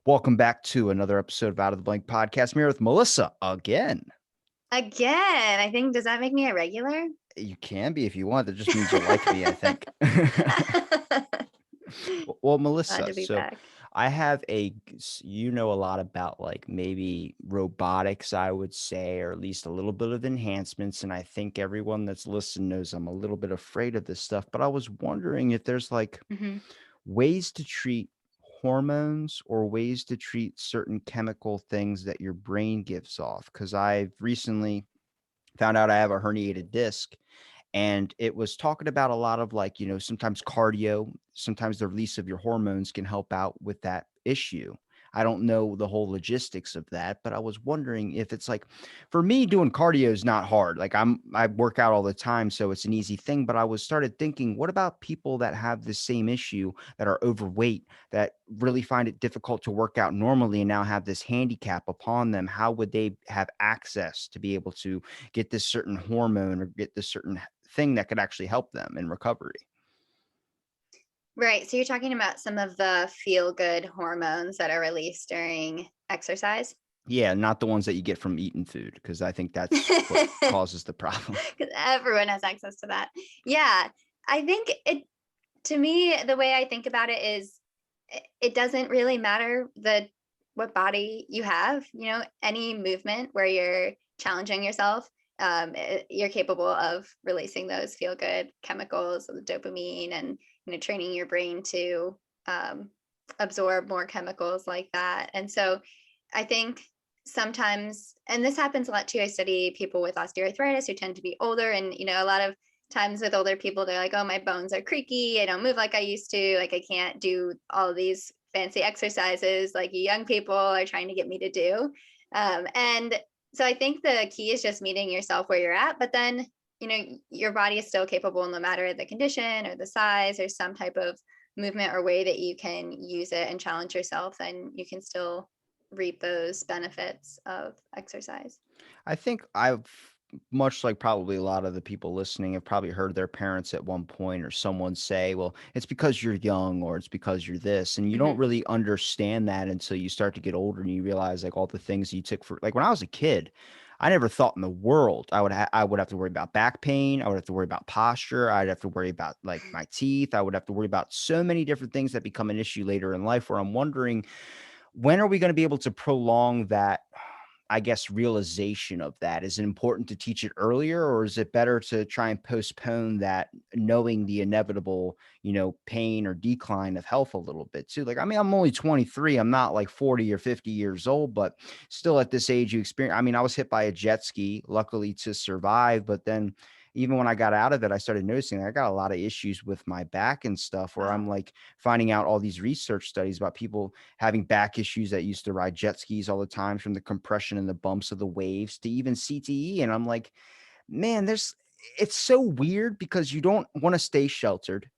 Welcome back to another episode of Out of the Blank Podcast. I'm here with Melissa again. Again, I think, does that make me a regular? You can be if you want. That just means you like me, I think. Well, Glad Melissa, to be so back. I have you know a lot about like maybe robotics, I would say, or at least a little bit of enhancements. And I think everyone that's listening knows I'm a little bit afraid of this stuff. But I was wondering if there's like Mhm. ways to treat hormones or ways to treat certain chemical things that your brain gives off. Because I've recently found out I have a herniated disc, and it was talking about a lot of like, sometimes cardio, sometimes the release of your hormones can help out with that issue. I don't know the whole logistics of that, but I was wondering if it's like, for me, doing cardio is not hard. Like I work out all the time, so it's an easy thing. But I was started thinking, what about people that have the same issue, that are overweight, that really find it difficult to work out normally and now have this handicap upon them? How would they have access to be able to get this certain hormone or get this certain thing that could actually help them in recovery? Right. So you're talking about some of the feel-good hormones that are released during exercise? Yeah, not the ones that you get from eating food, because I think that's what Because causes the problem. everyone has access to that. Yeah. I think to me, the way I think about it is it doesn't really matter what body you have, any movement where you're challenging yourself, you're capable of releasing those feel good chemicals, the dopamine, and training your brain to um, absorb more chemicals like that. And so I think sometimes, and this happens a lot too, I study people with osteoarthritis who tend to be older, and a lot of times with older people, they're like, oh, my bones are creaky, I don't move like I used to, like I can't do all these fancy exercises like you young people are trying to get me to do. And so I think the key is just meeting yourself where you're at, but then your body is still capable, no matter the condition or the size or some type of movement or way that you can use it and challenge yourself, and you can still reap those benefits of exercise. I think I've much like probably a lot of the people listening have probably heard their parents at one point or someone say, well, it's because you're young or it's because you're this. And you don't Hmm. really understand that until you start to get older and you realize like all the things you took for, like when I was a kid, I never thought in the world I would have to worry about back pain. I would have to worry about posture. I'd have to worry about like my teeth. I would have to worry about so many different things that become an issue later in life, where I'm wondering, when are we going to be able to prolong that, I guess, realization of that? Is it important to teach it earlier, or is it better to try and postpone that, knowing the inevitable, pain or decline of health a little bit too? Like, I mean, I'm only 23. I'm not like 40 or 50 years old, but still at this age, you experience, I mean, I was hit by a jet ski, luckily to survive. But then even when I got out of it, I started noticing I got a lot of issues with my back and stuff, where I'm Wow. like finding out all these research studies about people having back issues that used to ride jet skis all the time, from the compression and the bumps of the waves to even CTE. And I'm like, man, it's so weird, because you don't want to stay sheltered,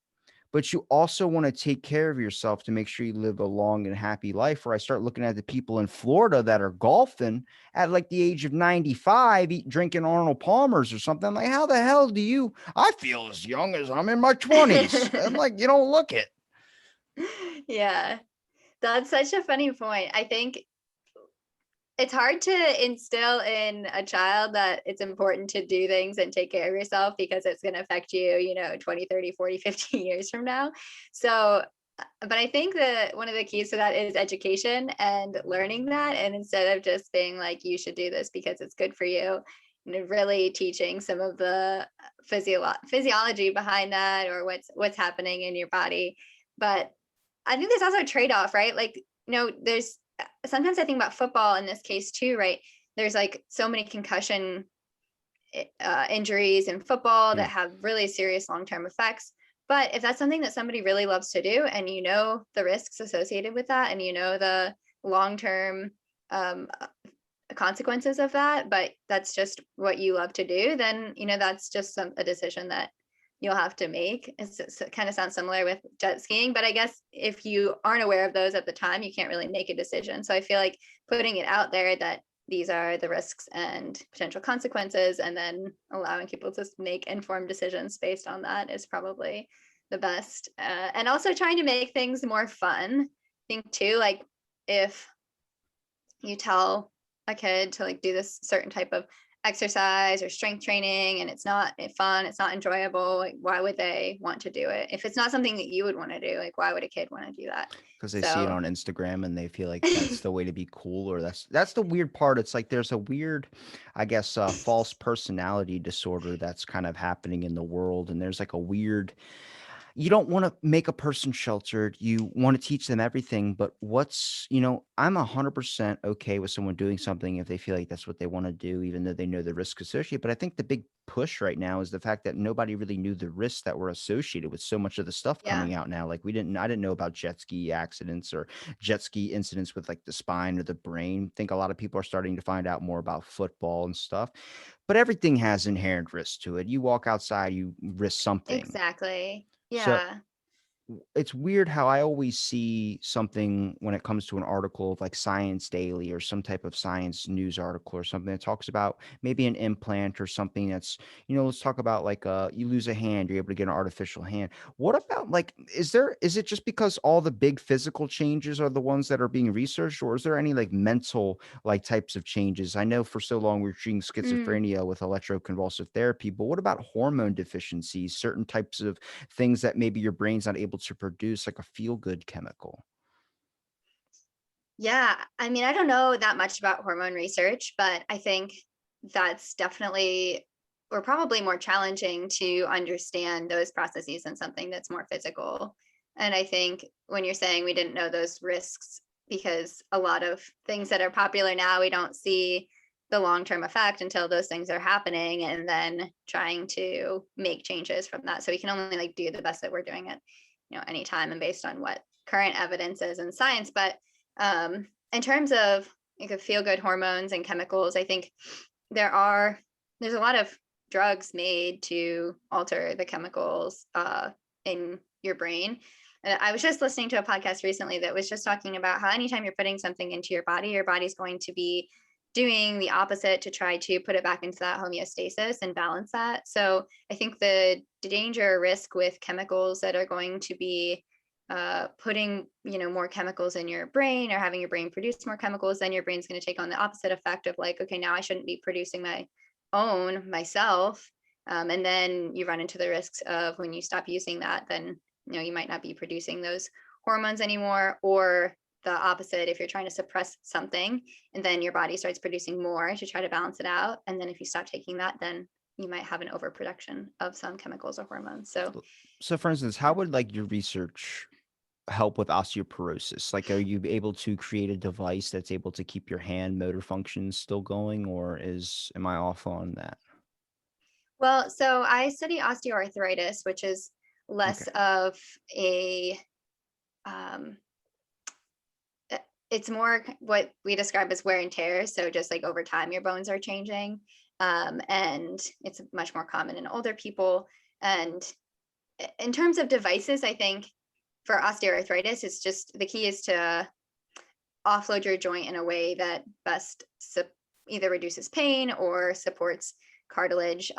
but you also want to take care of yourself to make sure you live a long and happy life. Where I start looking at the people in Florida that are golfing at like the age of 95, drinking Arnold Palmers or something. I'm like, how the hell do you? I feel as young as I'm in my 20s. I'm like, you don't look it. Yeah, that's such a funny point. I think it's hard to instill in a child that it's important to do things and take care of yourself, because it's going to affect you, 20, 30, 40, 50 years from now. So, but I think that one of the keys to that is education and learning that. And instead of just being like, you should do this because it's good for you, really teaching some of the physiology behind that, or what's happening in your body. But I think there's also a trade-off, right? Like, there's sometimes I think about football in this case too, right? There's like so many concussion injuries in football Yeah. that have really serious long-term effects. But if that's something that somebody really loves to do, and the risks associated with that, and the long-term um, consequences of that, but that's just what you love to do, then that's just a decision that you'll have to make. It kind of sounds similar with jet skiing, but I guess if you aren't aware of those at the time, you can't really make a decision. So I feel like putting it out there that these are the risks and potential consequences, and then allowing people to make informed decisions based on that, is probably the best. And also trying to make things more fun. I think too, like if you tell a kid to like do this certain type of exercise or strength training and it's not fun, it's not enjoyable, like why would they want to do it? If it's not something that you would want to do, like why would a kid want to do that? Because they see it So on Instagram and they feel like that's the way to be cool, or that's the weird part. It's like there's a weird, I guess, false personality disorder that's kind of happening in the world, and there's like a weird, you don't want to make a person sheltered. You want to teach them everything, but I'm 100% okay with someone doing something if they feel like that's what they want to do, even though they know the risk associated. But I think the big push right now is the fact that nobody really knew the risks that were associated with so much of the stuff yeah, coming out now. Like I didn't know about jet ski accidents or jet ski incidents with like the spine or the brain. I think a lot of people are starting to find out more about football and stuff, but everything has inherent risk to it. You walk outside, you risk something. exactly. So Yeah. it's weird how I always see something when it comes to an article of like Science Daily or some type of science news article or something that talks about maybe an implant or something that's, let's talk about like you lose a hand, you're able to get an artificial hand. What about like is it just because all the big physical changes are the ones that are being researched, or is there any like mental like types of changes? I know for so long we are treating Mm. schizophrenia with electroconvulsive therapy, but what about hormone deficiencies, certain types of things that maybe your brain's not able to produce, like a feel good chemical? Yeah, I mean, I don't know that much about hormone research, but I think that's definitely or probably more challenging to understand those processes than something that's more physical. And I think when you're saying we didn't know those risks, because a lot of things that are popular now, we don't see the long-term effect until those things are happening and then trying to make changes from that. So we can only like do the best that we're doing it, anytime and based on what current evidence is in science. But in terms of like feel good hormones and chemicals, I think there are there's a lot of drugs made to alter the chemicals in your brain. I was just listening to a podcast recently that was just talking about how anytime you're putting something into your body's going to be doing the opposite to try to put it back into that homeostasis and balance that. So I think the danger or risk with chemicals that are going to be putting more chemicals in your brain or having your brain produce more chemicals, then your brain's going to take on the opposite effect of like, okay, now I shouldn't be producing my own myself. And then you run into the risks of when you stop using that, then you might not be producing those hormones anymore, or the opposite if you're trying to suppress something and then your body starts producing more to try to balance it out, and then if you stop taking that, then you might have an overproduction of some chemicals or hormones. So So for instance, how would like your research help with osteoporosis? Like, are you able to create a device that's able to keep your hand motor functions still going, or am I off on that? well, so I study osteoarthritis, which is Okay. less of a um, it's more what we describe as wear and tear. So just like over time, your bones are changing, and it's much more common in older people. And in terms of devices, I think for osteoarthritis, it's just the key is to offload your joint in a way that best either reduces pain or supports cartilage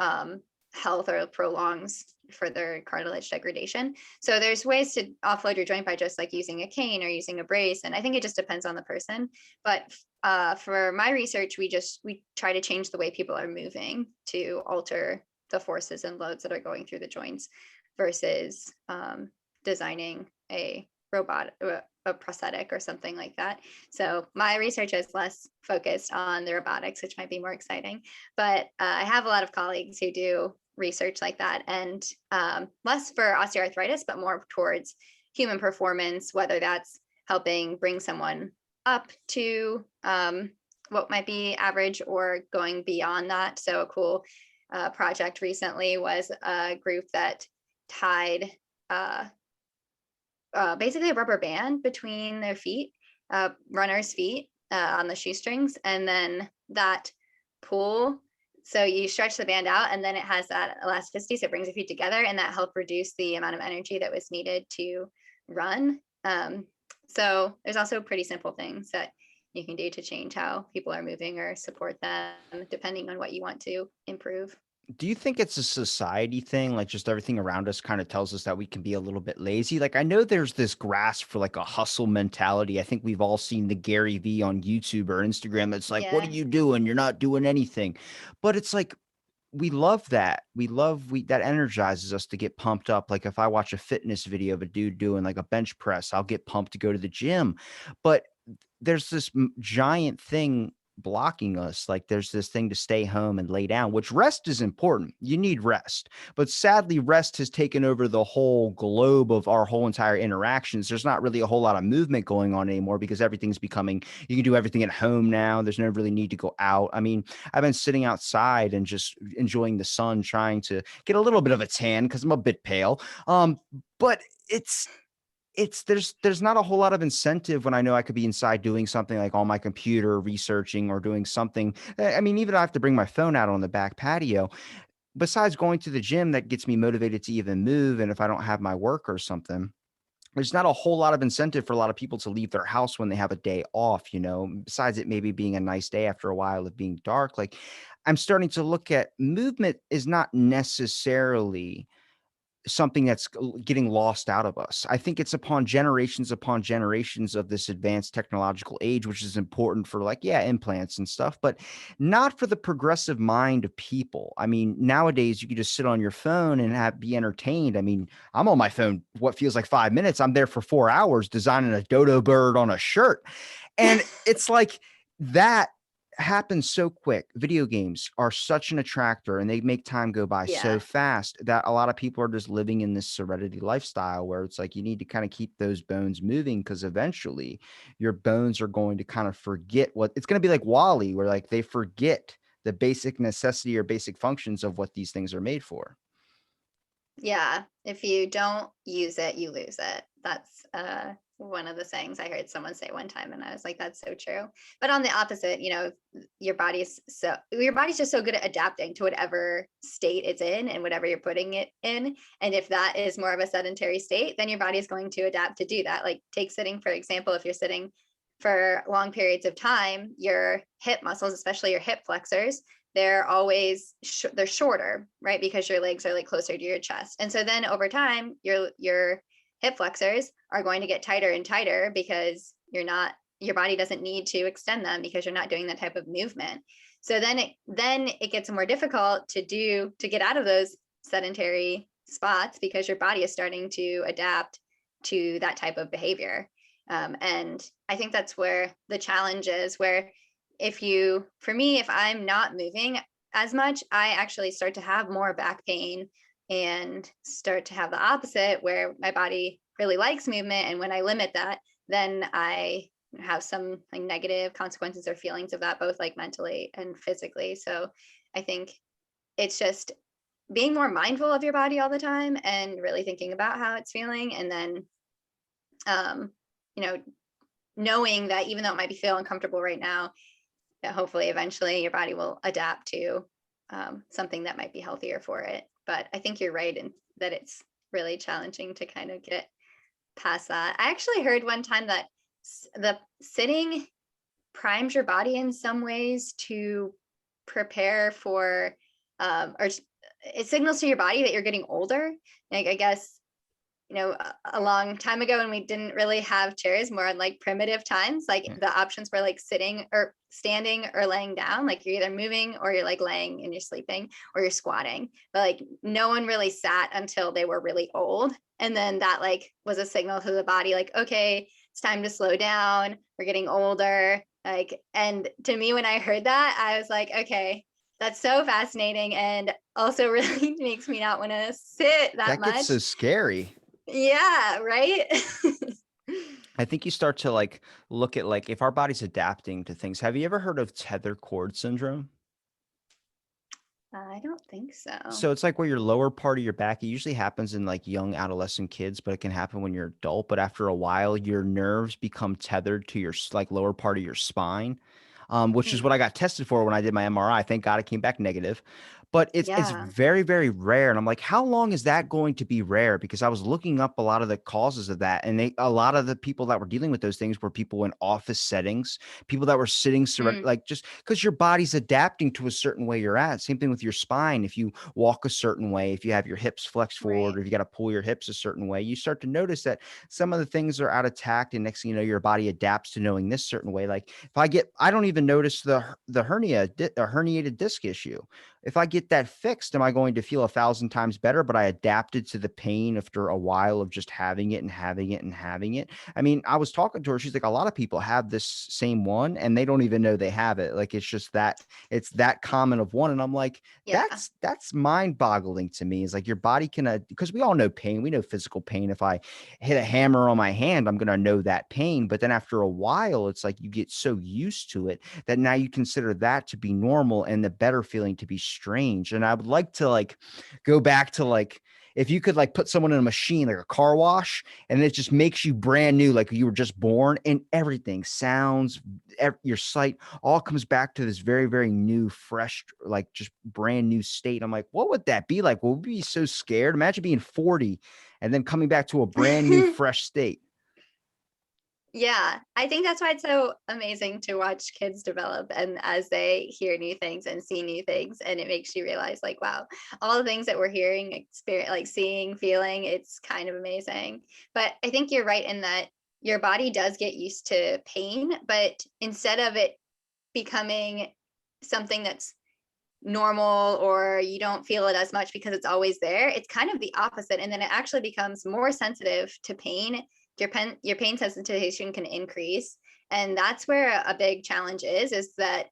health or prolongs further cartilage degradation. So there's ways to offload your joint by just like using a cane or using a brace, and I think it just depends on the person. But for my research, we try to change the way people are moving to alter the forces and loads that are going through the joints versus designing a robot, a prosthetic or something like that. So my research is less focused on the robotics, which might be more exciting. But I have a lot of colleagues who do research like that, and less for osteoarthritis, but more towards human performance, whether that's helping bring someone up to what might be average or going beyond that. So a cool project recently was a group that tied uh, basically a rubber band between their feet, runners' feet on the shoestrings, and then that pull. So you stretch the band out, and then it has that elasticity, so it brings your feet together, and that helped reduce the amount of energy that was needed to run. So there's also pretty simple things that you can do to change how people are moving or support them, depending on what you want to improve. Do you think it's a society thing? Like just everything around us kind of tells us that we can be a little bit lazy. Like I know there's this grasp for like a hustle mentality. I think we've all seen the Gary V on YouTube or Instagram. It's like, what are Yeah. you doing? You're not doing anything. But it's like we love that. We that energizes us to get pumped up. Like if I watch a fitness video of a dude doing like a bench press, I'll get pumped to go to the gym. But there's this giant thing blocking us. Like there's this thing to stay home and lay down, which rest is important. You need rest. But sadly, rest has taken over the whole globe of our whole entire interactions. There's not really a whole lot of movement going on anymore because everything's becoming, you can do everything at home now. There's no really need to go out. I mean, I've been sitting outside and just enjoying the sun, trying to get a little bit of a tan because I'm a bit pale. But there's not a whole lot of incentive when I know I could be inside doing something like on my computer researching or doing something. I mean, even if I have to bring my phone out on the back patio, besides going to the gym that gets me motivated to even move. And if I don't have my work or something, there's not a whole lot of incentive for a lot of people to leave their house when they have a day off, besides it maybe being a nice day after a while of being dark. Like I'm starting to look at movement is not necessarily something that's getting lost out of us. I think it's upon generations of this advanced technological age, which is important for like, yeah, implants and stuff, but not for the progressive mind of people. I mean, nowadays you can just sit on your phone and be entertained. I mean, I'm on my phone, what feels like 5 minutes. I'm there for 4 hours designing a dodo bird on a shirt. And it's like that happens so quick. Video games are such an attractor and they make time go by so Yeah. fast that a lot of people are just living in this serenity lifestyle where it's like you need to kind of keep those bones moving because eventually your bones are going to kind of forget what it's going to be like Wally, where like they forget the basic necessity or basic functions of what these things are made for. Yeah, if you don't use it, you lose it. That's one of the sayings I heard someone say one time, and I was like, "That's so true." But on the opposite, your body's just so good at adapting to whatever state it's in and whatever you're putting it in. And if that is more of a sedentary state, then your body is going to adapt to do that. Like take sitting for example. If you're sitting for long periods of time, your hip muscles, especially your hip flexors, they're always they're shorter, right? Because your legs are like closer to your chest. And so then over time, your hip flexors are going to get tighter and tighter because your body doesn't need to extend them because you're not doing that type of movement. So then it gets more difficult to get out of those sedentary spots because your body is starting to adapt to that type of behavior. And I think that's where the challenge is, where for me, if I'm not moving as much, I actually start to have more back pain and start to have the opposite where my body really likes movement. And when I limit that, then I have some like negative consequences or feelings of that, both like mentally and physically. So I think it's just being more mindful of your body all the time and really thinking about how it's feeling. And then, um, you know, knowing that even though it might be feel uncomfortable right now, that hopefully eventually your body will adapt to something that might be healthier for it. But I think you're right in that it's really challenging to kind of get past that. I actually heard one time that the sitting primes your body in some ways to prepare for, or it signals to your body that you're getting older. Like I guess a long time ago when we didn't really have chairs, more on like primitive times, like Yeah. the options were like sitting or standing or laying down. Like you're either moving or you're like laying and you're sleeping or you're squatting. But like no one really sat until they were really old. And then that like was a signal to the body, like, okay, it's time to slow down. We're getting older. Like, and to me, when I heard that, I was like, okay, that's so fascinating. And also really makes me not want to sit that That gets much. so scary. Yeah, right? I think you start to like look at like if our body's adapting to things. Have you ever heard of tether cord syndrome? I don't think so. So it's like where your lower part of your back, it usually happens in like young adolescent kids, but it can happen when you're adult. But after a while, your nerves become tethered to your like lower part of your spine, which is Hmm. what I got tested for when I did my MRI. Thank God it came back negative. but it's Yeah. very, very rare. And I'm like, how long is that going to be rare? Because I was looking up a lot of the causes of that, and a lot of the people that were dealing with those things were people in office settings, people that were sitting Mm, like just because your body's adapting to a certain way you're at. Same thing with your spine. If you walk a certain way, if you have your hips flexed forward, right. or if you got to pull your hips a certain way, you start to notice that some of the things are out of tact, and next thing you know, your body adapts to knowing this certain way. Like if I don't even notice the herniated disc issue. If I get that fixed, am I going to feel 1,000 times better? But I adapted to the pain after a while of just having it and having it and having it. I mean, I was talking to her. She's like, a lot of people have this same one and they don't even know they have it. Like it's just that it's that common of one. And I'm like, Yeah. that's mind boggling to me. Is like your body can, because we all know pain. We know physical pain. If I hit a hammer on my hand, I'm going to know that pain. But then after a while, it's like you get so used to it that now you consider that to be normal and the better feeling to be strange. And I would like to like go back to like, if you could like put someone in a machine, like a car wash, and it just makes you brand new, like you were just born, and everything sounds, your sight all comes back to this very, very new, fresh, like just brand new state. I'm like, what would that be like? Would we be so scared? Imagine being 40 and then coming back to a brand new, fresh state. Yeah, I think that's why it's so amazing to watch kids develop and as they hear new things and see new things, and it makes you realize like, wow, all the things that we're hearing, experience, like seeing, feeling, it's kind of amazing. But I think you're right in that your body does get used to pain, but instead of it becoming something that's normal or you don't feel it as much because it's always there, it's kind of the opposite, and then it actually becomes more sensitive to pain. Your pain sensitization can increase, and that's where a big challenge is that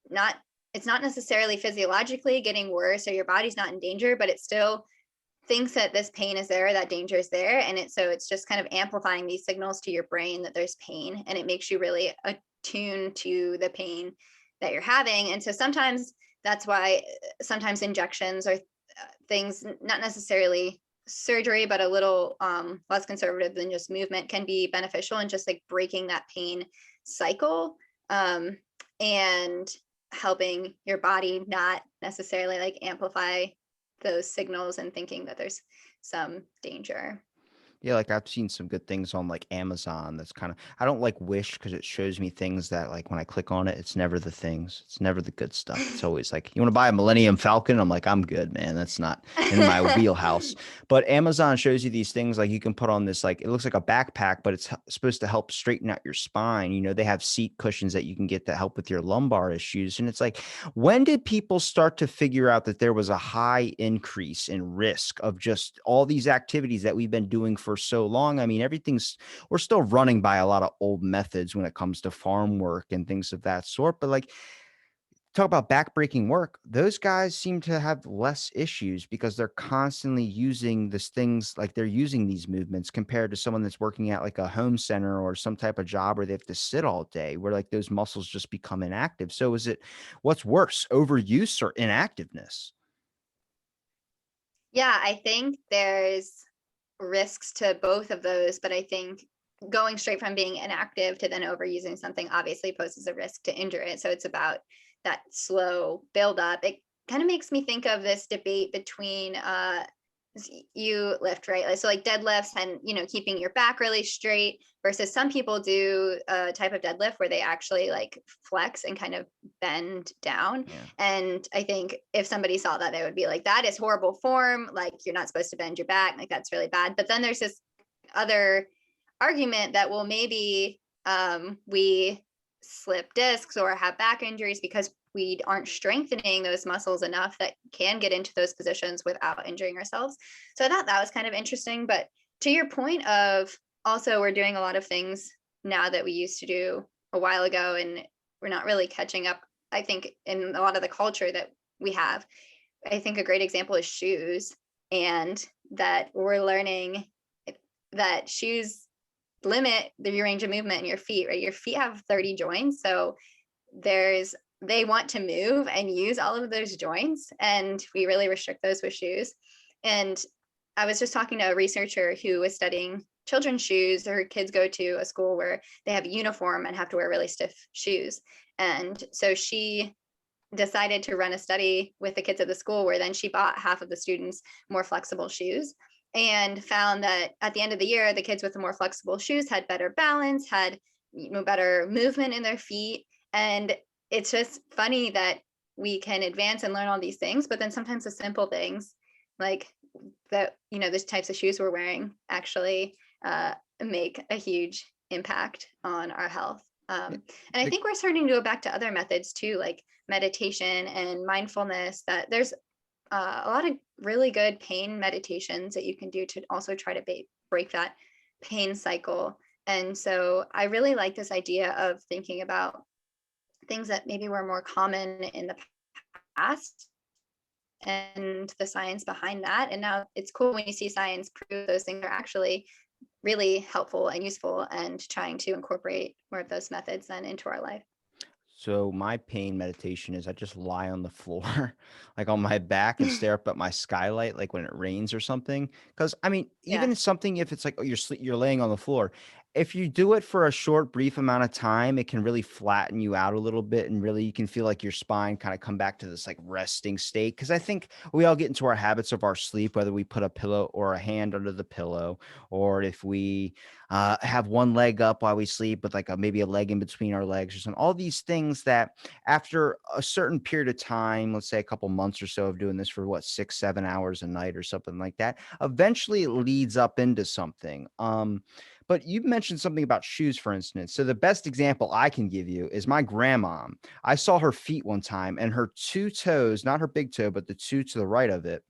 not it's not necessarily physiologically getting worse or your body's not in danger, but it still thinks that this pain is there, that danger is there, and it's just kind of amplifying these signals to your brain that there's pain, and it makes you really attuned to the pain that you're having. And so sometimes that's why sometimes injections or things, not necessarily surgery, but a little less conservative than just movement, can be beneficial in just like breaking that pain cycle, and helping your body not necessarily like amplify those signals and thinking that there's some danger. Yeah, like I've seen some good things on like Amazon. That's kind of, I don't like Wish because it shows me things that like when I click on it, it's never the things. It's never the good stuff. It's always like, you want to buy a Millennium Falcon? I'm like, I'm good, man. That's not in my wheelhouse. But Amazon shows you these things like you can put on this, like it looks like a backpack, but it's supposed to help straighten out your spine. You know, they have seat cushions that you can get that help with your lumbar issues. And it's like, when did people start to figure out that there was a high increase in risk of just all these activities that we've been doing for so long? I mean, we're still running by a lot of old methods when it comes to farm work and things of that sort. But like, talk about backbreaking work, those guys seem to have less issues because they're constantly using these things, like they're using these movements compared to someone that's working at like a home center or some type of job where they have to sit all day, where like those muscles just become inactive. So what's worse, overuse or inactiveness? Yeah, I think there's risks to both of those, but I think going straight from being inactive to then overusing something obviously poses a risk to injure it. So it's about that slow buildup. It kind of makes me think of this debate between you lift, right? So like deadlifts and keeping your back really straight versus some people do a type of deadlift where they actually like flex and kind of bend down. Yeah. And I think if somebody saw that, they would be like, that is horrible form. Like you're not supposed to bend your back. Like that's really bad. But then there's this other argument that, well, maybe we slip discs or have back injuries because we aren't strengthening those muscles enough that can get into those positions without injuring ourselves. So I thought that was kind of interesting. But to your point of, also we're doing a lot of things now that we used to do a while ago, and we're not really catching up, I think, in a lot of the culture that we have. I think a great example is shoes, and that we're learning that shoes limit your range of movement in your feet, right? Your feet have 30 joints. So they want to move and use all of those joints, and we really restrict those with shoes. And I was just talking to a researcher who was studying children's shoes. Her kids go to a school where they have a uniform and have to wear really stiff shoes. And so she decided to run a study with the kids at the school where then she bought half of the students more flexible shoes and found that at the end of the year, the kids with the more flexible shoes had better balance, had better movement in their feet. And it's just funny that we can advance and learn all these things, but then sometimes the simple things like that, the types of shoes we're wearing actually make a huge impact on our health. Yeah, And I the- think we're starting to go back to other methods too, like meditation and mindfulness, that there's a lot of really good pain meditations that you can do to also try to break that pain cycle. And so I really like this idea of thinking about things that maybe were more common in the past and the science behind that. And now it's cool when you see science prove those things are actually really helpful and useful, and trying to incorporate more of those methods then into our life. So my pain meditation is I just lie on the floor, like on my back and stare up at my skylight, like when it rains or something. Because I mean, Yeah. even something if it's like oh, you're laying on the floor, if you do it for a short, brief amount of time, it can really flatten you out a little bit, and really you can feel like your spine kind of come back to this like resting state. Because I think we all get into our habits of our sleep, whether we put a pillow or a hand under the pillow, or if we have one leg up while we sleep with like maybe a leg in between our legs or something. All these things that after a certain period of time, let's say a couple months or so of doing this for what 6, 7 hours a night or something like that, eventually it leads up into something. But you mentioned something about shoes, for instance. So the best example I can give you is my grandma. I saw her feet one time, and her two toes, not her big toe, but the two to the right of it,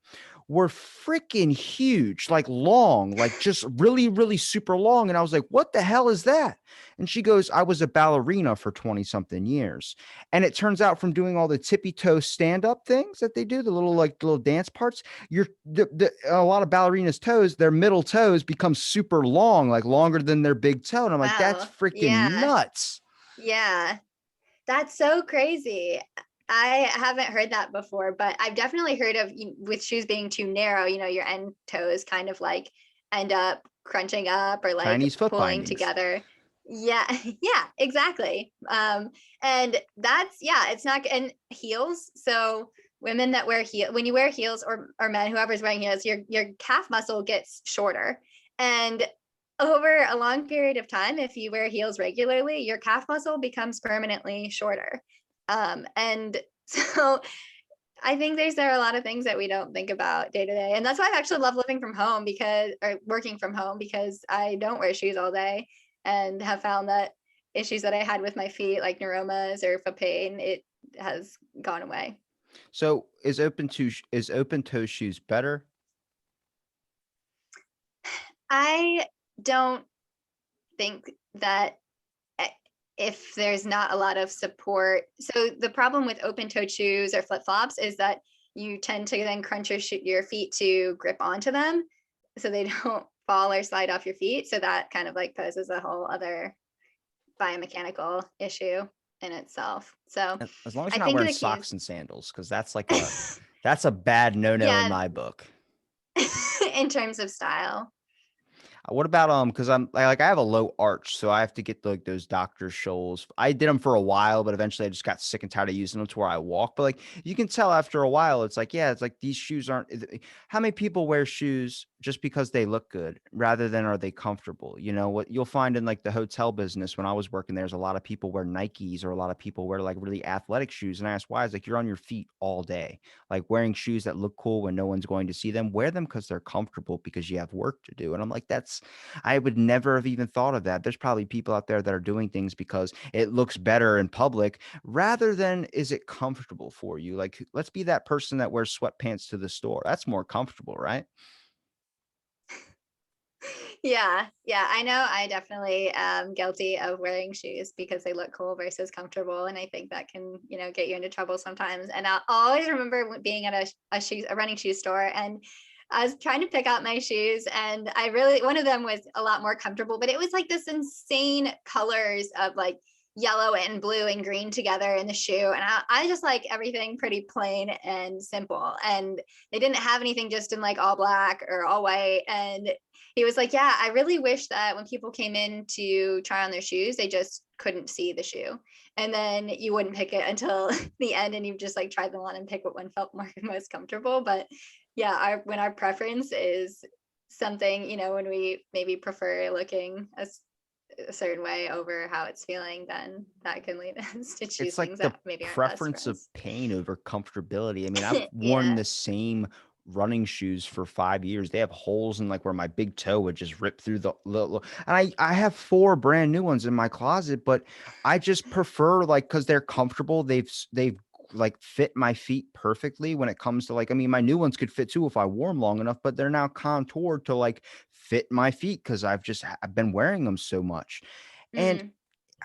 were freaking huge, like long, like just really, really super long. And I was like, what the hell is that? And she goes, I was a ballerina for 20 something years. And it turns out from doing all the tippy toe stand up things that they do, the little dance parts, a lot of ballerinas' toes, their middle toes become super long, like longer than their big toe. And I'm like, that's Wow. freaking Yeah. nuts. Yeah. That's so crazy. I haven't heard that before, but I've definitely heard of with shoes being too narrow, your end toes kind of like end up crunching up or like Chinese foot pulling bindings. together. Yeah, yeah, exactly. And that's yeah, it's not and heels. So women that wear heel when you wear heels, or men, whoever's wearing heels, your calf muscle gets shorter. And over a long period of time, if you wear heels regularly, your calf muscle becomes permanently shorter. And so I think there are a lot of things that we don't think about day to day. And that's why I actually love living from home or working from home, because I don't wear shoes all day and have found that issues that I had with my feet, like neuromas or foot pain, it has gone away. So is open toe shoes better? I don't think that if there's not a lot of support. So the problem with open-toed shoes or flip-flops is that you tend to then crunch your feet to grip onto them so they don't fall or slide off your feet. So that kind of like poses a whole other biomechanical issue in itself. So As long as I you're not think wearing the key socks is, and sandals, because that's a bad no-no in yeah, my book. in terms of style. What about because I have a low arch, so I have to get like those Dr. Scholl's. I did them for a while, but eventually I just got sick and tired of using them to where I walk. But like you can tell after a while, it's like, yeah, it's like these shoes aren't how many people wear shoes just because they look good rather than are they comfortable? You know, what you'll find in like the hotel business when I was working, there's a lot of people wear Nikes or a lot of people wear like really athletic shoes. And I asked why, it's like you're on your feet all day. Like wearing shoes that look cool when no one's going to see them, wear them because they're comfortable because you have work to do. And I'm like, I would never have even thought of that. There's probably people out there that are doing things because it looks better in public rather than is it comfortable for you? Like, let's be that person that wears sweatpants to the store. That's more comfortable, right? Yeah, yeah, I know I definitely am guilty of wearing shoes because they look cool versus comfortable. And I think that can, get you into trouble sometimes. And I'll always remember being at a running shoe store, and I was trying to pick out my shoes, and one of them was a lot more comfortable, but it was like this insane colors of like yellow and blue and green together in the shoe. And I just like everything pretty plain and simple. And they didn't have anything just in like all black or all white. And he was like, yeah, I really wish that when people came in to try on their shoes, they just couldn't see the shoe. And then you wouldn't pick it until the end, and you just like tried them on and pick what one felt most comfortable. But yeah, when our preference is something, when we maybe prefer looking a certain way over how it's feeling, then that can lead us to choose It's like things the that maybe aren't best for preference of us. pain over comfortability. I mean, I've worn Yeah. the same running shoes for 5 years. They have holes in like where my big toe would just rip through the little, and I have 4 brand new ones in my closet, but I just prefer like because they're comfortable. They've like fit my feet perfectly when it comes to like, I mean, my new ones could fit too if I wore them long enough, but they're now contoured to like fit my feet because I've been wearing them so much. And Mm.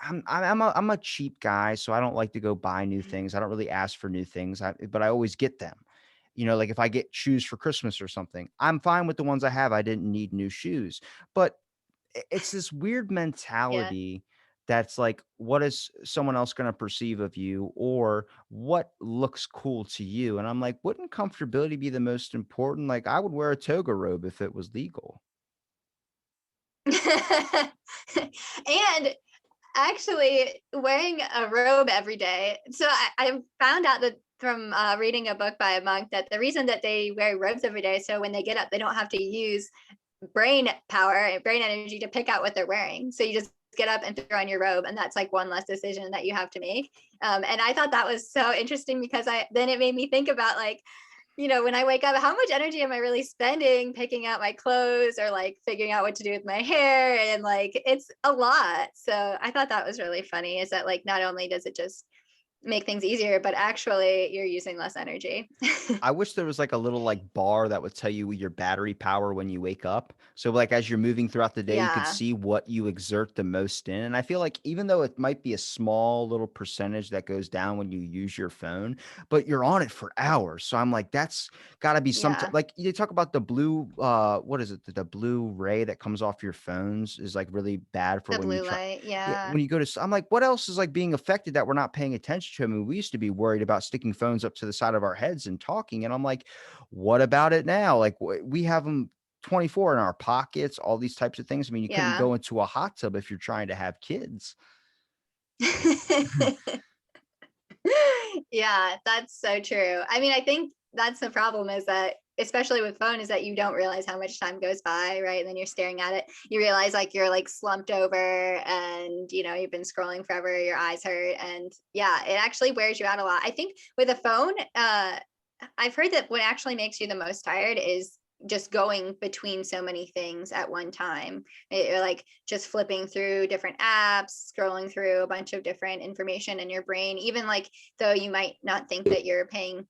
I'm a cheap guy, so I don't like to go buy new things. I don't really ask for new things, but I always get them. Like if I get shoes for Christmas or something, I'm fine with the ones I have. I didn't need new shoes. But it's this weird Yeah. mentality that's like, what is someone else going to perceive of you or what looks cool to you? And I'm like, wouldn't comfortability be the most important? Like I would wear a toga robe if it was legal. And actually, wearing a robe every day. So I found out that from reading a book by a monk that the reason that they wear robes every day, so when they get up, they don't have to use brain power and brain energy to pick out what they're wearing. So you just get up and throw on your robe, and that's like one less decision that you have to make. And I thought that was so interesting because then it made me think about like, when I wake up, how much energy am I really spending picking out my clothes or like figuring out what to do with my hair? And like, it's a lot. So I thought that was really funny is that like, not only does it just make things easier, but actually you're using less energy. I wish there was like a little like bar that would tell you your battery power when you wake up. So like as you're moving throughout the day, you could Yeah. see what you exert the most in. And I feel like even though it might be a small little percentage that goes down when you use your phone, but you're on it for hours. So I'm like, that's gotta be some Yeah. like you talk about the blue what is it? The blue ray that comes off your phones is like really bad for The when you blue try. light. Yeah, Yeah. when you go to I'm like, what else is like being affected that we're not paying attention to? I mean, we used to be worried about sticking phones up to the side of our heads and talking, and I'm like, what about it now? Like we have them 24 in our pockets, all these types of things. I mean, you couldn't Yeah. go into a hot tub if you're trying to have kids. Yeah, that's so true. I mean, I think that's the problem is that, especially with phone, is that you don't realize how much time goes by, right? And then you're staring at it. You realize like you're like slumped over and you've been scrolling forever, your eyes hurt. And yeah, it actually wears you out a lot. I think with a phone, I've heard that what actually makes you the most tired is just going between so many things at one time. You're like just flipping through different apps, scrolling through a bunch of different information in your brain. Even like though you might not think that you're paying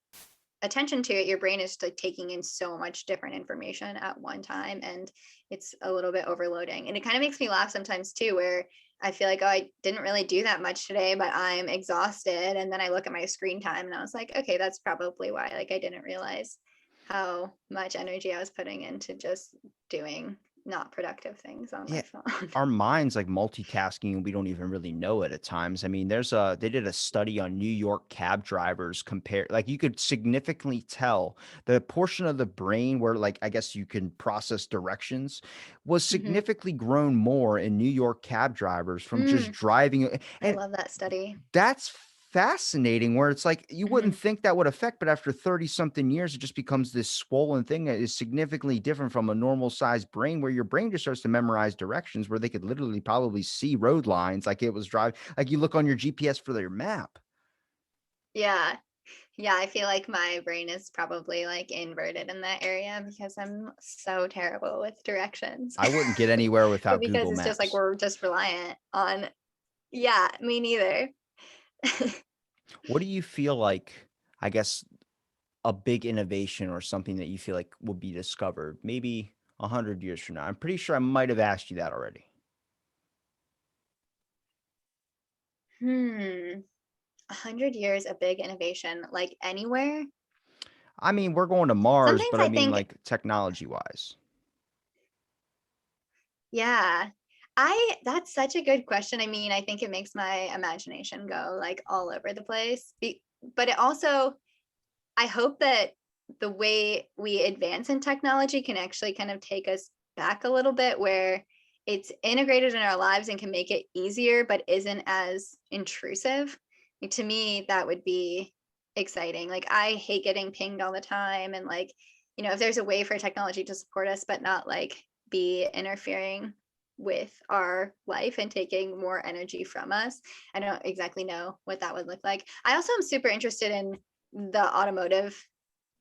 attention to it, your brain is like taking in so much different information at one time, and it's a little bit overloading. And it kind of makes me laugh sometimes too, where I feel like, oh, I didn't really do that much today, but I'm exhausted. And then I look at my screen time and I was like, okay, that's probably why. Like I didn't realize how much energy I was putting into just doing not productive things on Yeah, my phone. our minds like multitasking and we don't even really know it at times. I mean, they did a study on New York cab drivers compare like you could significantly tell the portion of the brain where like I guess you can process directions was Hmm. significantly grown more in New York cab drivers from just Mm, driving. I And love that study. that's fascinating where it's like you wouldn't Hmm. think that would affect, but after 30 something years, it just becomes this swollen thing that is significantly different from a normal sized brain where your brain just starts to memorize directions where they could literally probably see road lines like it was driving, like you look on your GPS for your map. Yeah. Yeah, I feel like my brain is probably like inverted in that area because I'm so terrible with directions. I wouldn't get anywhere But without because Google it's just like Maps. we're just reliant on, yeah, me neither. What do you feel like, I guess, a big innovation or something that you feel like will be discovered maybe 100 years from now? I'm pretty sure I might have asked you that already. Hmm. 100 years, a big innovation, like anywhere. I mean, we're going to Mars, Sometimes but I I mean, think, like technology wise. yeah, that's such a good question. I mean, I think it makes my imagination go like all over the place. But it also, I hope that the way we advance in technology can actually kind of take us back a little bit where it's integrated in our lives and can make it easier, but isn't as intrusive. Like, to me, that would be exciting. Like, I hate getting pinged all the time. And like, if there's a way for technology to support us, but not like be interfering with our life and taking more energy from us, I don't exactly know what that would look like. I also am super interested in the automotive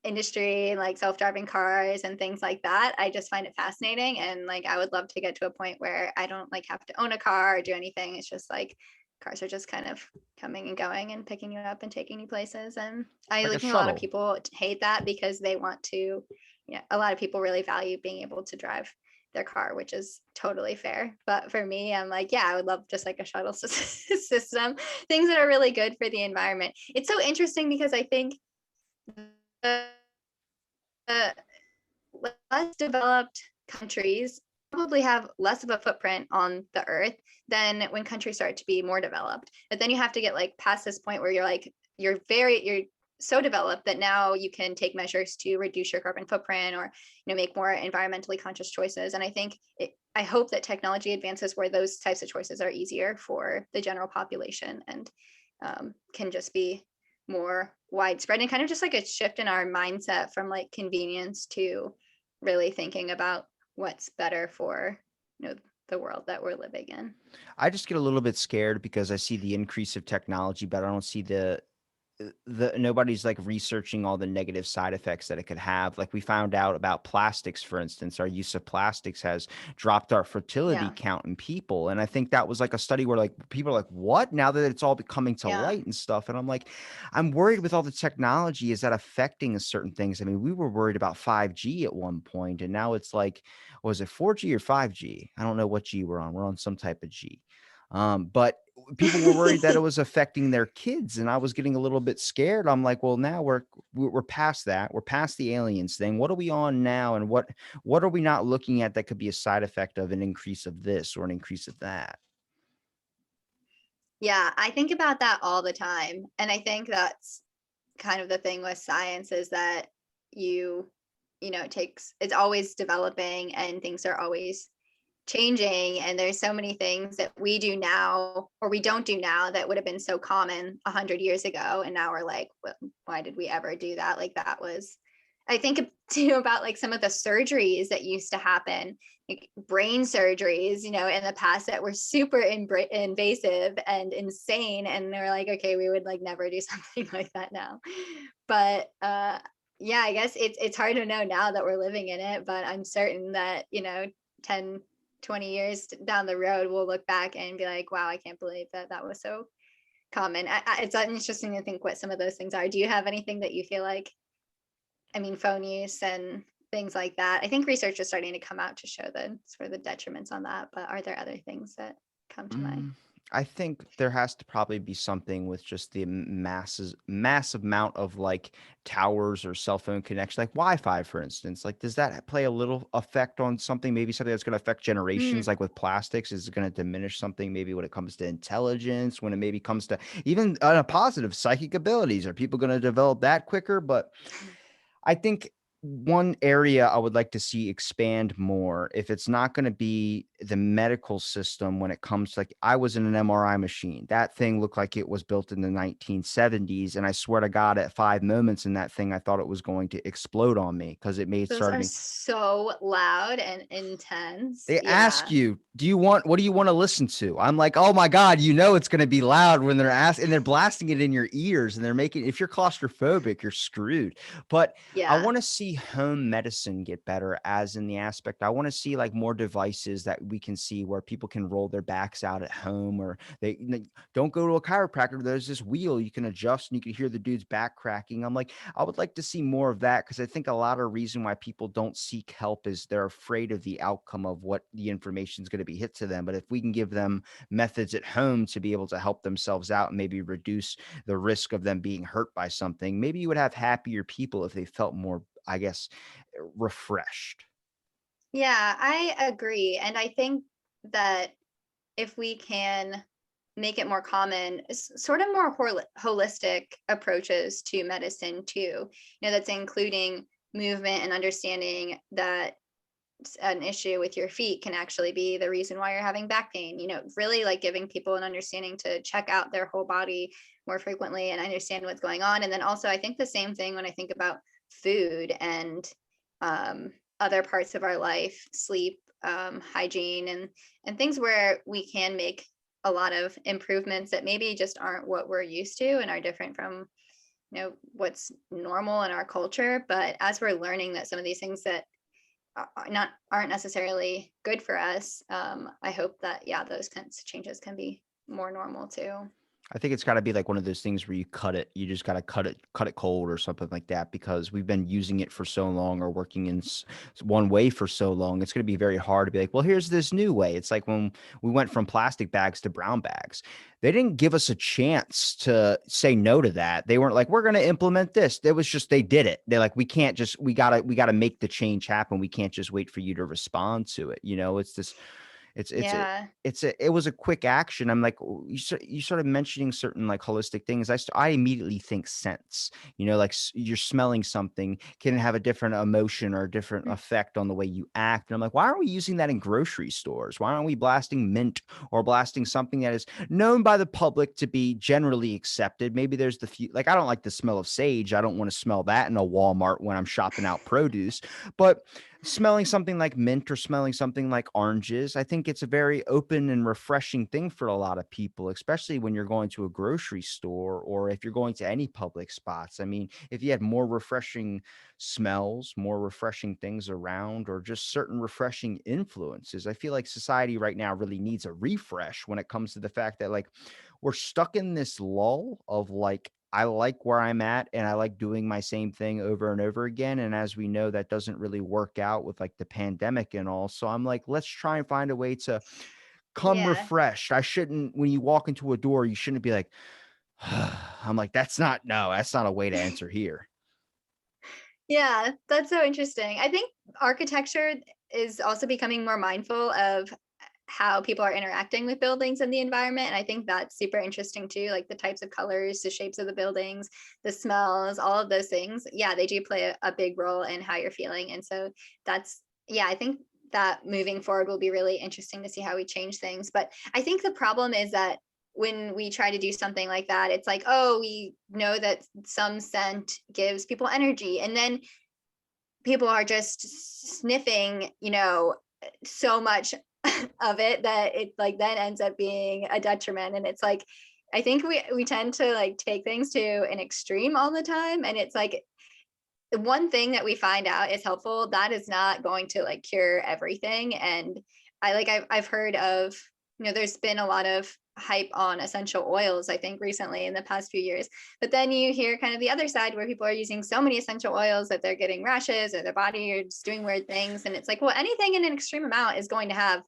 industry, like self-driving cars and things like that. I just find it fascinating, and like I would love to get to a point where I don't like have to own a car or do anything. It's just like cars are just kind of coming and going and picking you up and taking you places. And I Like a think a lot of shuttle. people hate that because they want to, a lot of people really value being able to drive their car, which is totally fair. But for me, I'm like, yeah, I would love just like a shuttle system, things that are really good for the environment. It's so interesting because I think the less developed countries probably have less of a footprint on the earth than when countries start to be more developed. But then you have to get like past this point where you're so developed that now you can take measures to reduce your carbon footprint, or make more environmentally conscious choices. And I hope that technology advances where those types of choices are easier for the general population, and can just be more widespread, and kind of just like a shift in our mindset from like convenience to really thinking about what's better for the world that we're living in. I just get a little bit scared because I see the increase of technology, but I don't see the nobody's like researching all the negative side effects that it could have. Like we found out about plastics, for instance, our use of plastics has dropped our fertility Yeah. count in people. And I think that was like a study where like people are like, what? Now that it's all coming to Yeah. light and stuff. And I'm like, I'm worried with all the technology, is that affecting certain things? I mean, we were worried about 5G at one point, and now it's like, was it 4G or 5G? I don't know what G we're on. We're on some type of G. But people were worried that it was affecting their kids, and I was getting a little bit scared. I'm like, well, now we're past that. We're past the aliens thing. What are we on now? And what are we not looking at that could be a side effect of an increase of this or an increase of that? Yeah, I think about that all the time. And I think that's kind of the thing with science, is that you, it's always developing and things are always changing. And there's so many things that we do now or we don't do now that would have been so common 100 years ago. And now we're like, well, why did we ever do that? Like that was, I think too about like some of the surgeries that used to happen, like brain surgeries, in the past that were super invasive and insane. And they're like, okay, we would like never do something like that now. But yeah, I guess it's hard to know now that we're living in it, but I'm certain that, 10, 20 years down the road, we'll look back and be like, wow, I can't believe that that was so common. It's interesting to think what some of those things are. Do you have anything that you feel like, I mean, phone use and things like that? I think research is starting to come out to show the sort of the detriments on that, but are there other things that come to mind? Mm, I think there has to probably be something with just the massive amount of like towers or cell phone connection, like Wi-Fi, for instance. Like, does that play a little effect on something? Maybe something that's going to affect generations, Mm. like with plastics, is it going to diminish something? Maybe when it comes to intelligence, when it maybe comes to even on a positive psychic abilities, are people going to develop that quicker? But I think one area I would like to see expand more, if it's not going to be the medical system when it comes to, like, I was in an MRI machine. That thing looked like it was built in the 1970s. And I swear to God, at 5 moments in that thing, I thought it was going to explode on me because it made Those started are me. so loud and intense. They ask Yeah. you, what do you want to listen to? I'm like, oh my God, it's going to be loud when they're asking, and they're blasting it in your ears, and they're making, if you're claustrophobic, you're screwed. But I Yeah. want to see home medicine get better, as in the aspect, I want to see like more devices that we can see where people can roll their backs out at home, or don't go to a chiropractor. There's this wheel you can adjust and you can hear the dude's back cracking. I'm like, I would like to see more of that, because I think a lot of reason why people don't seek help is they're afraid of the outcome of what the information is going to be hit to them. But if we can give them methods at home to be able to help themselves out and maybe reduce the risk of them being hurt by something, maybe you would have happier people if they felt more, I guess, refreshed. Yeah, I agree. And I think that if we can make it more common, sort of more holistic approaches to medicine too, that's including movement and understanding that an issue with your feet can actually be the reason why you're having back pain. Really like giving people an understanding to check out their whole body more frequently and understand what's going on. And then also, I think the same thing when I think about food and um, other parts of our life, sleep, hygiene, and things where we can make a lot of improvements that maybe just aren't what we're used to and are different from what's normal in our culture. But as we're learning that some of these things that aren't necessarily good for us, I hope that those kinds of changes can be more normal too. I think it's gotta be like one of those things where you cut it. You just gotta cut it cold or something like that because we've been using it for so long or working in one way for so long. It's gonna be very hard to be like, well, here's this new way. It's like when we went from plastic bags to brown bags. They didn't give us a chance to say no to that. They weren't like, we're gonna implement this. It was just they did it. They're like, we can't just we gotta make the change happen. We can't just wait for you to respond to it. It's this it's a Yeah. it was a quick action. I'm like, you started mentioning certain like holistic things. I immediately think sense. Like you're smelling something can have a different emotion or a different Mm. effect on the way you act. And I'm like, why aren't we using that in grocery stores? Why aren't we blasting mint or blasting something that is known by the public to be generally accepted? Maybe there's the few like I don't like the smell of sage. I don't want to smell that in a Walmart when I'm shopping out produce, but smelling something like mint or smelling something like oranges, I think it's a very open and refreshing thing for a lot of people, especially when you're going to a grocery store or if you're going to any public spots. I mean, if you had more refreshing smells, more refreshing things around, or just certain refreshing influences, I feel like society right now really needs a refresh when it comes to the fact that, like, we're stuck in this lull of like, I like where I'm at and I like doing my same thing over and over again. And as we know, that doesn't really work out with like the pandemic and all. So I'm like, let's try and find a way to come Yeah. refreshed. I shouldn't, when you walk into a door, you shouldn't be like, I'm like, that's not a way to enter here. Yeah, that's so interesting. I think architecture is also becoming more mindful of how people are interacting with buildings and the environment. And I think that's super interesting too, like the types of colors, the shapes of the buildings, the smells, all of those things. Yeah, they do play a big role in how you're feeling. And so I think that moving forward will be really interesting to see how we change things. But I think the problem is that when we try to do something like that, it's like, oh, we know that some scent gives people energy. And then people are just sniffing, so much of it that it like then ends up being a detriment. And it's like, I think we tend to like take things to an extreme all the time. And it's like the one thing that we find out is helpful, that is not going to like cure everything. And I've heard of, there's been a lot of hype on essential oils, I think recently in the past few years. But then you hear kind of the other side where people are using so many essential oils that they're getting rashes or their body are just doing weird things. And it's like, well, anything in an extreme amount is going to have,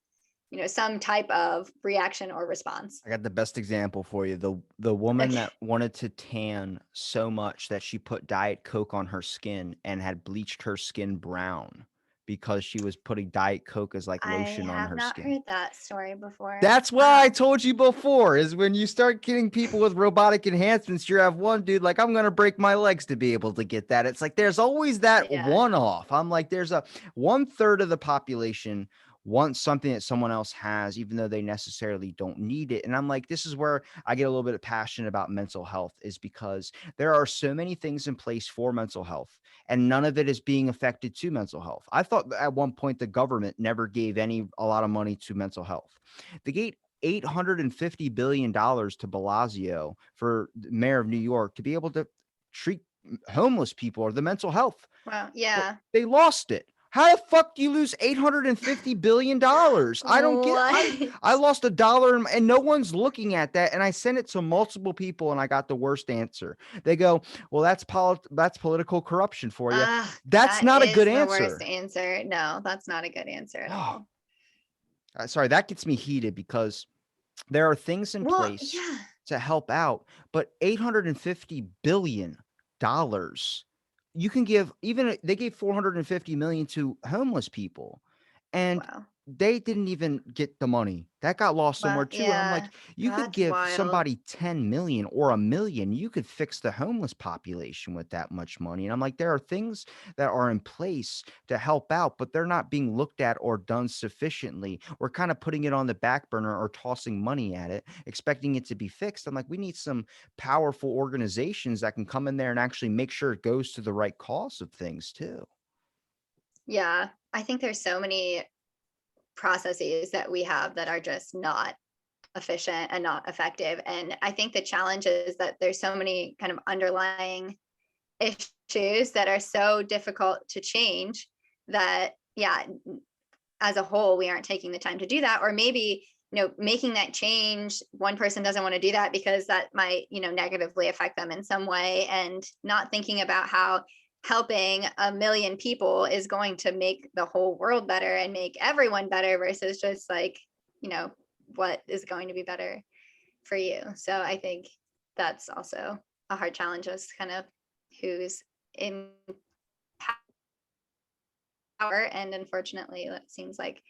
some type of reaction or response. I got the best example for you. The woman Okay. that wanted to tan so much that she put Diet Coke on her skin and had bleached her skin brown because she was putting Diet Coke as like I lotion on have her not skin. heard that story before. That's why I Wow. told you before is when you start getting people with robotic enhancements, you have one dude like, I'm gonna break my legs to be able to get that. It's like there's always that Yeah. one off. I'm like, there's a 1/3 of the population wants something that someone else has, even though they necessarily don't need it. And I'm like, this is where I get a little bit of passion about mental health, is because there are so many things in place for mental health, and none of it is being affected to mental health. I thought at one point the government never gave a lot of money to mental health. They gave $850 billion to Blasio for the mayor of New York to be able to treat homeless people or the mental health. Wow. Well, Yeah. they lost it. How the fuck do you lose $850 billion? I don't get What? I lost $1 and no one's looking at that. And I sent it to multiple people and I got the worst answer. They go, well, that's political corruption for you. That's That not a good is the worst answer. answer. No, that's not a good answer at all. Sorry, that gets me heated because there are things in Well, place yeah. to help out, but $850 billion, you can give, even they gave 450 million to homeless people. And Wow. they didn't even get the money. That got lost somewhere Well, too, and I'm yeah, like, you could that's give wild. somebody 10,000,000 or 1,000,000, you could fix the homeless population with that much money, and I'm like, there are things that are in place to help out, but they're not being looked at or done sufficiently. We're kinda putting it on the back burner or tossing money at it, expecting it to be fixed. I'm like, we need some powerful organizations that can come in there and actually make sure it goes to the right cause of things too. Yeah, I think there's so many processes that we have that are just not efficient and not effective. And I think the challenge is that there's so many kind of underlying issues that are so difficult to change that, yeah, as a whole, we aren't taking the time to do that. Or maybe, making that change, one person doesn't want to do that because that might, negatively affect them in some way, and not thinking about how helping a million people is going to make the whole world better and make everyone better versus just like, you know, what is going to be better for you. So I think that's also a hard challenge, is kind of who's in power. And unfortunately, it seems like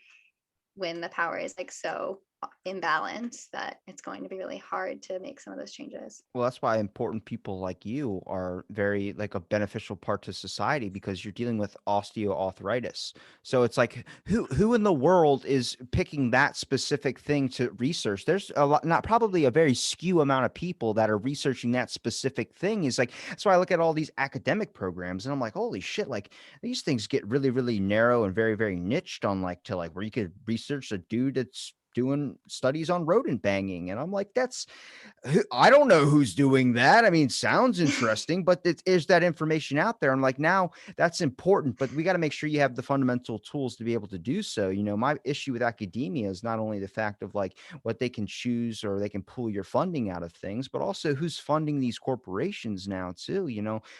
when the power is like so imbalanced that it's going to be really hard to make some of those changes. Well, that's why important people like you are very like a beneficial part to society because you're dealing with osteoarthritis. So it's like who in the world is picking that specific thing to research? There's a lot, not probably a very skew amount of people that are researching that specific thing. Is like that's why I look at all these academic programs and I'm like, holy shit, like these things get really, really narrow and very, very niched on like to like where you could research a dude that's doing studies on rodent banging. And I'm like, that's I don't know who's doing that. I mean, sounds interesting, but is that information out there? I'm like, now that's important, but we got to make sure you have the fundamental tools to be able to do so. My issue with academia is not only the fact of like what they can choose or they can pull your funding out of things, but also who's funding these corporations now, too.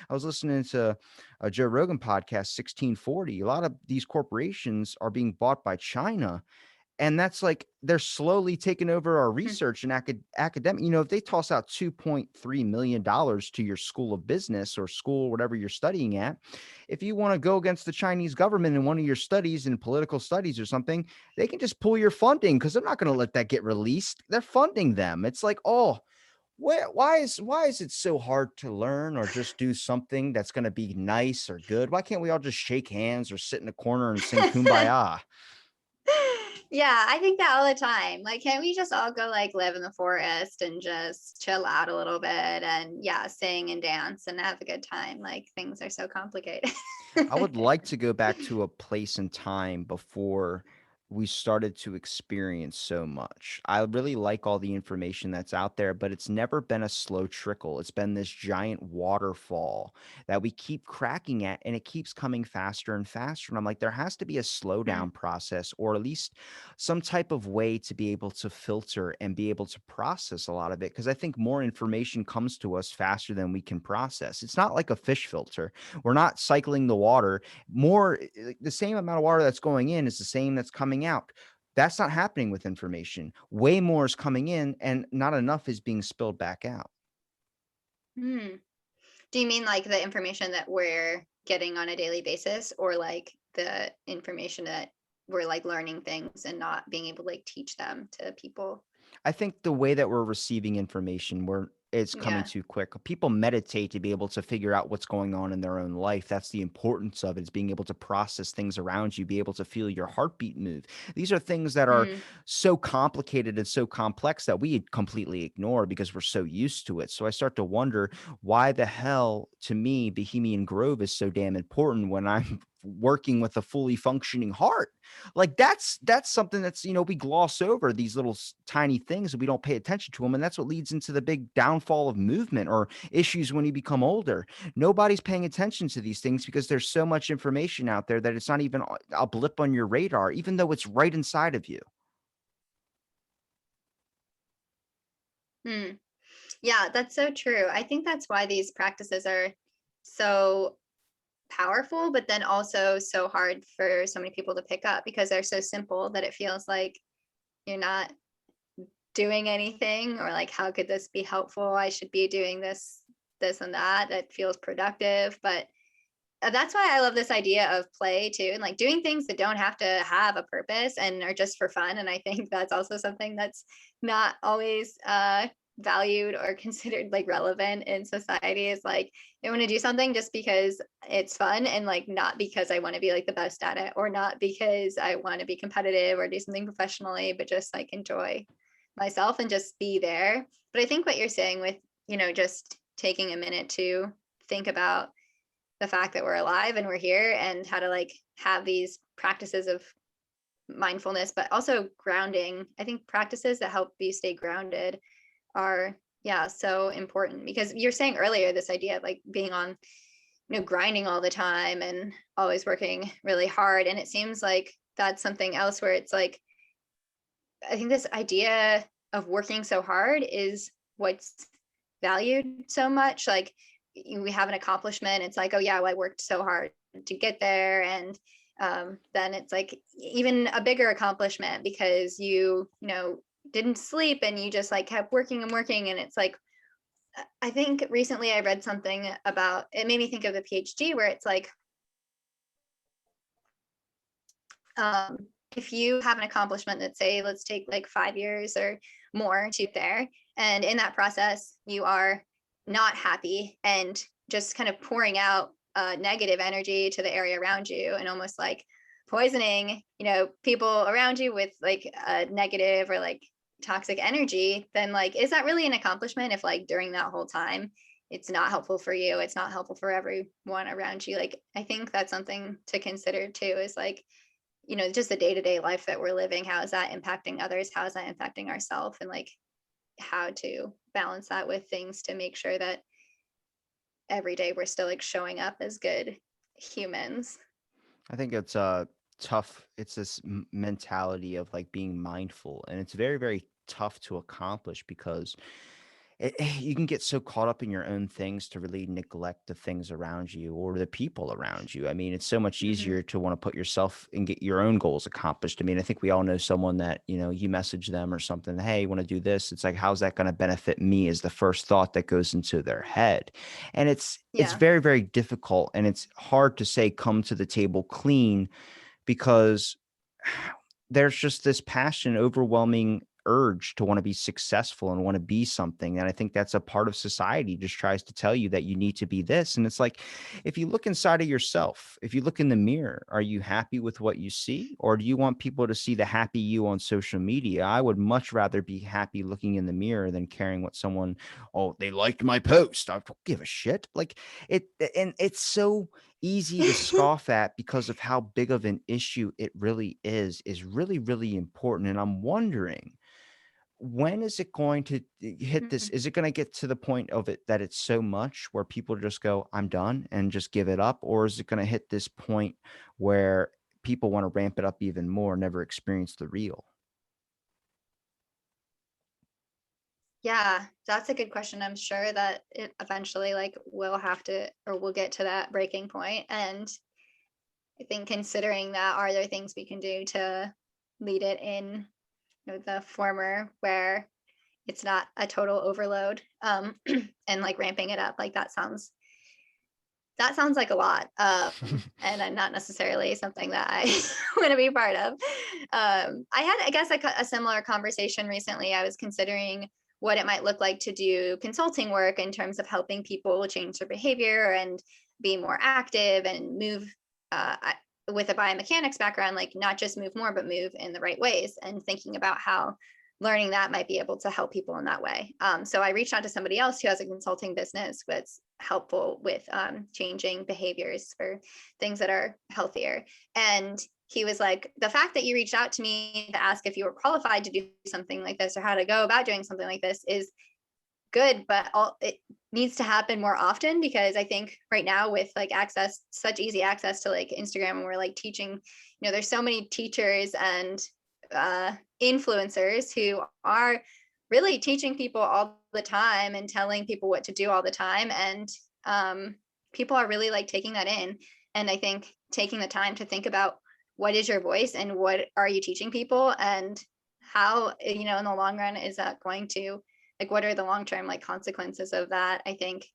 I was listening to a Joe Rogan podcast, 1640. A lot of these corporations are being bought by China, and that's like they're slowly taking over our research and academic. If they toss out $2.3 million to your school of business or school, whatever you're studying at, if you want to go against the Chinese government in one of your studies in political studies or something, they can just pull your funding because they're not going to let that get released. They're funding them. It's like, oh, why is it so hard to learn or just do something that's going to be nice or good? Why can't we all just shake hands or sit in a corner and sing kumbaya? Yeah, I think that all the time. Like, can't we just all go like live in the forest and just chill out a little bit and, yeah, sing and dance and have a good time? Like, things are so complicated. I would like to go back to a place and time before we started to experience so much. I really like all the information that's out there, but it's never been a slow trickle. It's been this giant waterfall that we keep cracking at, and it keeps coming faster and faster. And I'm like, there has to be a Hmm. slowdown process or at least some type of way to be able to filter and be able to process a lot of it. Because I think more information comes to us faster than we can process. It's not like a fish filter. We're not cycling the water. Like, the same amount of water that's going in is the same that's coming out. That's not happening with information. Way more is coming in and not enough is being spilled back out. Hmm. Do you mean like the information that we're getting on a daily basis, or like the information that we're like learning things and not being able to like teach them to people? I think the way that we're receiving information, it's coming Yeah. too quick. People meditate to be able to figure out what's going on in their own life. That's the importance of it, is being able to process things around you, be able to feel your heartbeat move. These are things that are Mm. so complicated and so complex that we completely ignore because we're so used to it. So I start to wonder why the hell, to me, Bohemian Grove is so damn important when I'm working with a fully functioning heart. Like that's something that's, we gloss over these little tiny things and we don't pay attention to them, and that's what leads into the big downfall of movement or issues when you become older. Nobody's paying attention to these things because there's so much information out there that it's not even a blip on your radar, even though it's right inside of you. Mm. Yeah, that's so true. I think that's why these practices are so powerful, but then also so hard for so many people to pick up because they're so simple that it feels like you're not doing anything, or like, how could this be helpful? I should be doing this, this and that. That feels productive. But that's why I love this idea of play too, and like doing things that don't have to have a purpose and are just for fun. And I think that's also something that's not always valued or considered like relevant in society, is like I want to do something just because it's fun, and like not because I want to be like the best at it, or not because I want to be competitive or do something professionally, but just like enjoy myself and just be there. But I think what you're saying with, just taking a minute to think about the fact that we're alive and we're here, and how to like have these practices of mindfulness, but also grounding. I think practices that help you stay grounded are, yeah, so important, because you're saying earlier this idea of like being on, grinding all the time and always working really hard. And it seems like that's something else where it's like, I think this idea of working so hard is what's valued so much. Like we have an accomplishment. It's like, oh yeah, well, I worked so hard to get there. And then it's like even a bigger accomplishment because didn't sleep and you just like kept working and working. And it's like, I think recently I read something about, it made me think of the PhD, where it's like, um, if you have an accomplishment that, say, let's take like 5 years or more to get there, and in that process you are not happy and just kind of pouring out negative energy to the area around you, and almost like poisoning people around you with like negative or like toxic energy, then like is that really an accomplishment if like during that whole time it's not helpful for you, it's not helpful for everyone around you? Like I think that's something to consider too, is like, just the day-to-day life that we're living, how is that impacting others, how is that impacting ourselves, and like how to balance that with things to make sure that every day we're still like showing up as good humans. I think it's tough. It's this mentality of like being mindful, and it's very, very tough to accomplish because you can get so caught up in your own things to really neglect the things around you or the people around you. I mean, it's so much Hmm. easier to want to put yourself and get your own goals accomplished. I mean, I think we all know someone that, you message them or something, hey, you want to do this? It's like, how's that going to benefit me is the first thought that goes into their head. And it's Yeah. very, very difficult, and it's hard to say come to the table clean because there's just this passion, overwhelming urge to want to be successful and want to be something. And I think that's a part of society just tries to tell you that you need to be this. And it's like, if you look inside of yourself, if you look in the mirror, are you happy with what you see? Or do you want people to see the happy you on social media? I would much rather be happy looking in the mirror than caring what someone, oh, they liked my post. I don't give a shit. Like it, and it's so easy to scoff at because of how big of an issue it really is really, really important. And I'm wondering, when is it going to hit this? Mhm. Is it going to get to the point of it that it's so much where people just go, I'm done and just give it up? Or is it going to hit this point where people want to ramp it up even more, never experience the real? Yeah, that's a good question. I'm sure that it eventually like will have to, or we'll get to that breaking point. And I think considering that, are there things we can do to lead it in, the former, where it's not a total overload, and like ramping it up, like that sounds like a lot, and I'm not necessarily something that I want to be part of. I had, I guess, like a similar conversation recently. I was considering what it might look like to do consulting work in terms of helping people change their behavior and be more active and move, with a biomechanics background, like not just move more, but move in the right ways, and thinking about how learning that might be able to help people in that way. So I reached out to somebody else who has a consulting business that's helpful with changing behaviors for things that are healthier. And he was like, the fact that you reached out to me to ask if you were qualified to do something like this or how to go about doing something like this is good, but it needs to happen more often, because I think right now with like access, such easy access to like Instagram, and we're like teaching, there's so many teachers and influencers who are really teaching people all the time and telling people what to do all the time. And people are really like taking that in. And I think taking the time to think about what is your voice and what are you teaching people, and how, in the long run, is that going to, like, what are the long term like consequences of that? I think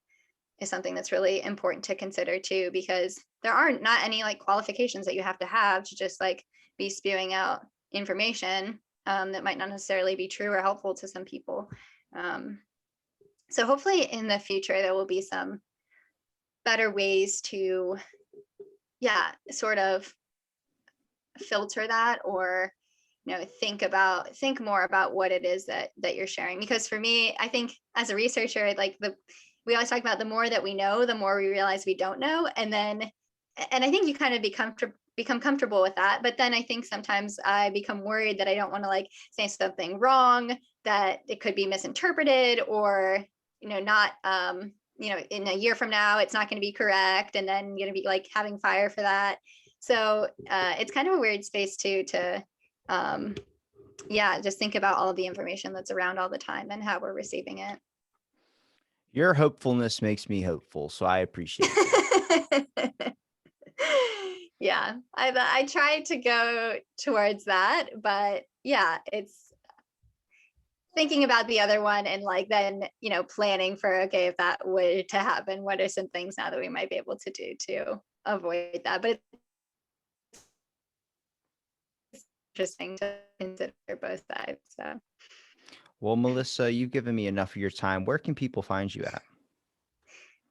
is something that's really important to consider too, because there aren't not any like qualifications that you have to just like be spewing out information that might not necessarily be true or helpful to some people. Um, so hopefully in the future there will be some better ways to, yeah, sort of filter that, or think more about what it is that you're sharing. Because for me, I think as a researcher, like we always talk about the more that we know, the more we realize we don't know. And I think you kind of become comfortable with that. But then I think sometimes I become worried that I don't want to like say something wrong, that it could be misinterpreted, or not in a year from now it's not going to be correct, and then going to be like having fire for that. So it's kind of a weird space too, to yeah, just think about all of the information that's around all the time and how we're receiving it. Your hopefulness makes me hopeful, so I appreciate that. Yeah, I try to go towards that, but yeah, it's thinking about the other one, and like then planning for, okay, if that were to happen, what are some things now that we might be able to do to avoid that. But it's interesting to consider both sides. So Well, Melissa, you've given me enough of your time. Where can people find you at?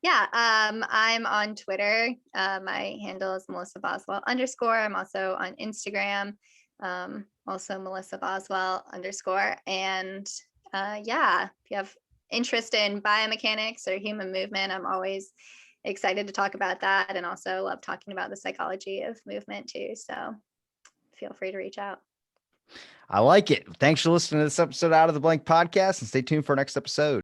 yeah, I'm on Twitter. My handle is Melissa Boswell _. I'm also on Instagram, also Melissa Boswell _. And yeah, if you have interest in biomechanics or human movement, I'm always excited to talk about that, and also love talking about the psychology of movement too. So feel free to reach out. I like it. Thanks for listening to this episode Out of the Blank podcast, and stay tuned for our next episode.